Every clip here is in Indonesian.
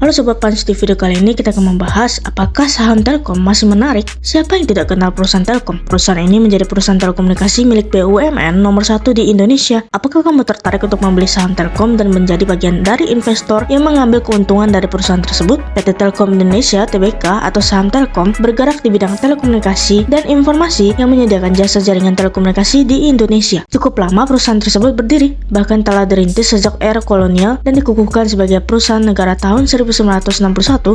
Halo Sobat Punch, di video kali ini kita akan membahas apakah saham Telkom masih menarik? Siapa yang tidak kenal perusahaan Telkom? Perusahaan ini menjadi perusahaan telekomunikasi milik BUMN nomor 1 di Indonesia. Apakah kamu tertarik untuk membeli saham Telkom dan menjadi bagian dari investor yang mengambil keuntungan dari perusahaan tersebut? PT Telkom Indonesia (TBK) atau saham Telkom bergerak di bidang telekomunikasi dan informasi yang menyediakan jasa jaringan telekomunikasi di Indonesia. Cukup lama perusahaan tersebut berdiri, bahkan telah dirintis sejak era kolonial dan dikukuhkan sebagai perusahaan negara tahun 1961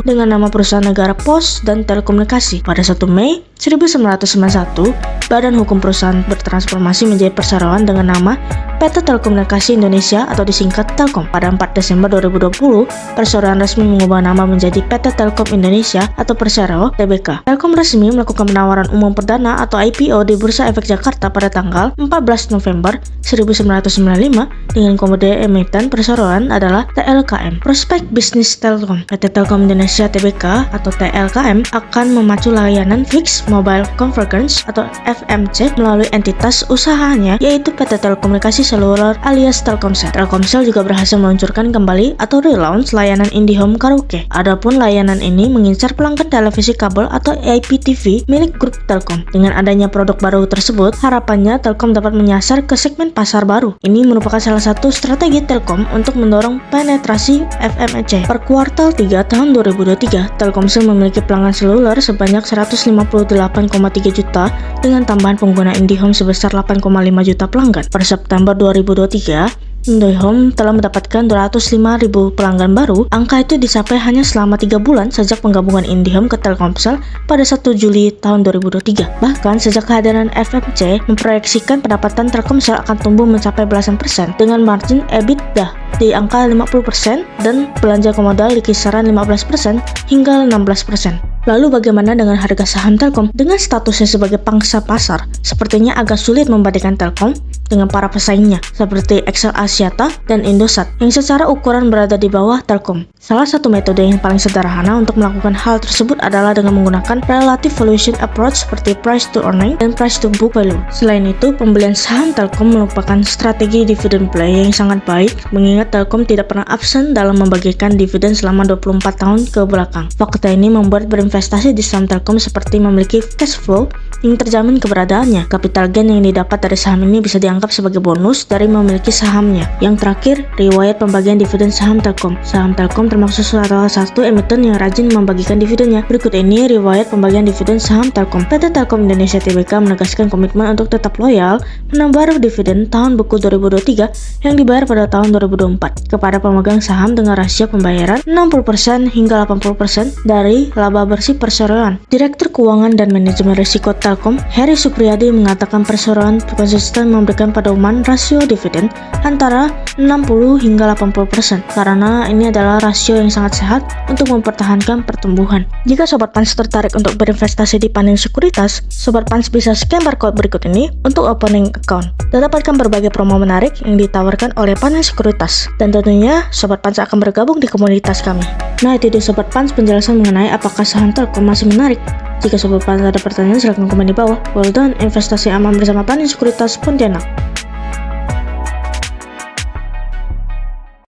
dengan nama Perusahaan Negara Pos dan Telekomunikasi. Pada 1 Mei 1991, Badan Hukum Perusahaan bertransformasi menjadi perseroan dengan nama PT Telekomunikasi Indonesia atau disingkat Telkom. Pada 4 Desember 2020, perseroan resmi mengubah nama menjadi PT Telkom Indonesia atau Persero TBK. Telkom resmi melakukan penawaran umum perdana atau IPO di Bursa Efek Jakarta pada tanggal 14 November 1995 dengan kode emiten perseroan adalah TLKM. Prospek bisnis Telkom. PT Telkom Indonesia (TBK) atau TLKM akan memacu layanan Fixed Mobile Convergence atau FMC melalui entitas usahanya yaitu PT Telekomunikasi Seluler alias Telkomsel. Telkomsel juga berhasil meluncurkan kembali atau relaunch layanan IndiHome Karaoke. Adapun layanan ini mengincar pelanggan televisi kabel atau IPTV milik grup Telkom. Dengan adanya produk baru tersebut, harapannya Telkom dapat menyasar ke segmen pasar baru. Ini merupakan salah satu strategi Telkom untuk mendorong penetrasi FMC. Per kuartal 3 tahun 2023, Telkomsel memiliki pelanggan seluler sebanyak 158,3 juta dengan tambahan pengguna IndiHome sebesar 8,5 juta pelanggan. Per September 2023, IndiHome telah mendapatkan 205.000 pelanggan baru. Angka itu dicapai hanya selama 3 bulan sejak penggabungan IndiHome ke Telkomsel pada 1 Juli tahun 2023. Bahkan sejak kehadiran FMC memproyeksikan pendapatan Telkomsel akan tumbuh mencapai belasan persen dengan margin EBITDA di angka 50% dan belanja modal di kisaran 15% hingga 16%. Lalu bagaimana dengan harga saham Telkom? Dengan statusnya sebagai pangsa pasar, sepertinya agak sulit membandingkan Telkom dengan para pesaingnya seperti XL Axiata dan Indosat yang secara ukuran berada di bawah Telkom. Salah satu metode yang paling sederhana untuk melakukan hal tersebut adalah dengan menggunakan relative valuation approach seperti price to earning dan price to book value. Selain itu, pembelian saham Telkom merupakan strategi dividend play yang sangat baik mengingat Telkom tidak pernah absen dalam membagikan dividen selama 24 tahun ke belakang. Fakta ini membuat berinvestasi di saham Telkom seperti memiliki cash flow yang terjamin keberadaannya. Capital gain yang didapat dari saham ini bisa dianggap sebagai bonus dari memiliki sahamnya. Yang terakhir, riwayat pembagian dividen saham Telkom. Saham Telkom termasuk salah satu emiten yang rajin membagikan dividennya. Berikut ini riwayat pembagian dividen saham Telkom. PT Telkom Indonesia (TBK) menegaskan komitmen untuk tetap loyal menambah dividen tahun buku 2023 yang dibayar pada tahun 2024 kepada pemegang saham dengan rasio pembayaran 60% hingga 80% dari laba bersih perseroan. Direktur Keuangan dan Manajemen Risiko Telkom, Heri Supriyadi, mengatakan perseroan konsisten memberikan pedoman rasio dividen antara 60 hingga 80% karena ini adalah rasio yang sangat sehat untuk mempertahankan pertumbuhan. Jika Sobat Punch tertarik untuk berinvestasi di Panin Sekuritas, Sobat Punch bisa scan barcode berikut ini untuk opening account dan dapatkan berbagai promo menarik yang ditawarkan oleh Panin Sekuritas. Dan tentunya Sobat Punch akan bergabung di komunitas kami. Nah, itu dia Sobat Punch penjelasan mengenai apakah saham Telkom masih menarik. Jika Sobat Punch ada pertanyaan, silahkan komen di bawah. Well done, investasi aman bersama Panin Sekuritas Pontianak.